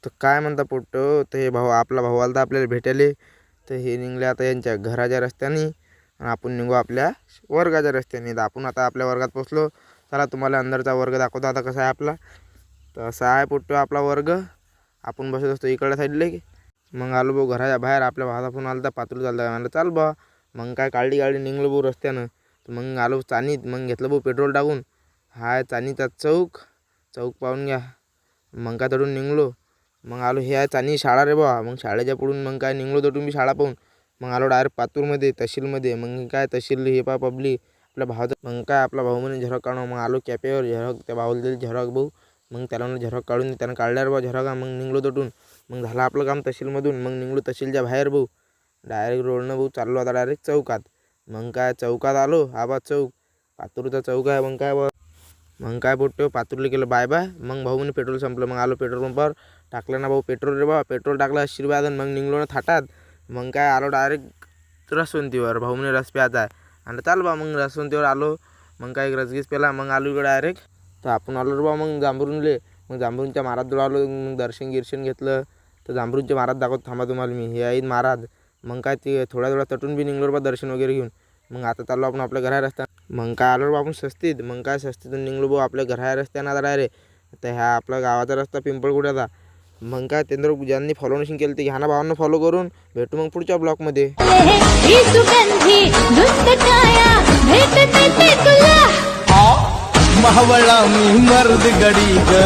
तर काय म्हणता पोट्टो, तर हे भाऊ आपला भाऊ आला तर आपल्याला भेटायले. तर हे निघले आता यांच्या घराच्या रस्त्याने आणि आपण निघू आपल्या वर्गाच्या रस्त्याने. तर आपण आता आपल्या वर्गात पोचलो. चला तुम्हाला अंदरचा वर्ग दाखवतो आता कसा आहे आपला. तर असा आहे पोट्टो आपला वर्ग. आपण बसत असतो इकडल्या साईडला. मग आलो भाऊ घराच्या बाहेर. आपल्या भावाचा फोन आला तर पातळी चालता म्हणलं चाल बा. मग काय काढली गाडी निघलो भाऊ रस्त्यानं. तर मग आलो चानीत. मग घेतलं भाऊ पेट्रोल टाकून. हा चानीचा चौक पाहून घ्या. मग काय तडून निघलो. मग आलो हे आहे चानी शाळा रे बा. मग शाळेच्या पुढून मग काय निघलो तटून मी शाळा पाहून. मग आलो डायरेक्ट पातूरमध्ये तहसीलमध्ये. मग काय तहसील हे पा पब्लिक आपल्या भावाचं. मग काय आपला भाऊ म्हणे झरक काढू. मग आलो कॅपेवर झरक त्या भाऊला दिली झरक भाऊ. मग त्याला म्हणलं झरक काढून त्यानं काढल्यावर बा झरका. मग निघलो तटून. मग झालं आपलं काम तहसीलमधून. मग निघलो तहसीलच्या बाहेर भाऊ. डायरेक्ट रोडनं भाऊ चाललो आता डायरेक्ट चौकात. मग काय चौकात आलो. हा बा चौक पातूरचा चौक आहे. मग काय पोट्टो पातूरला केलं बाय बाय. मग भाऊ म्हणे पेट्रोल संपलं. मग आलो पेट्रोल पंपावर. टाकलं ना भाऊ पेट्रोल रे बा. पेट्रोल टाकलं 80 रुपयात. मग निघलो ना थाटात. मग काय आलो डायरेक्ट रसवंतीवर. भाऊ म्हणे रस प्यायचा आहे आणि चाल बा. मग रसवंतीवर आलो. मग काय रसगीस पेला. मग आलो इकडे डायरेक्ट. तर आपण आलो रे बा मग जांभरूनले. मग जांभरूनच्या महाराजजवळ आलो. मग दर्शन घेतलं. तर जांभरूनचे महाराज दाखवतो थांबा तुम्हाला मी. हे आहेत महाराज. मग काय ते थोड्या तटून बी निघलो रे बा दर्शन वगैरे घेऊन. मग आता चाललो आपण आपल्या घरा रस्त्या. मग काय आलो रे बा आपण सस्तीत. मग काय सस्तीतून निघलो भाऊ आपल्या घरा रस्त्यानं आता डायरेक्ट. तर ह्या आपला गावाचा रस्ता पिंपळकुट्याचा. मग काय तेंद्र ज्यांनी फॉलो नशीन केलं ते घ्या ना भावांना फॉलो करून. भेटू मग पुढच्या ब्लॉकमध्ये. महावळा मी मर्द गडी ग.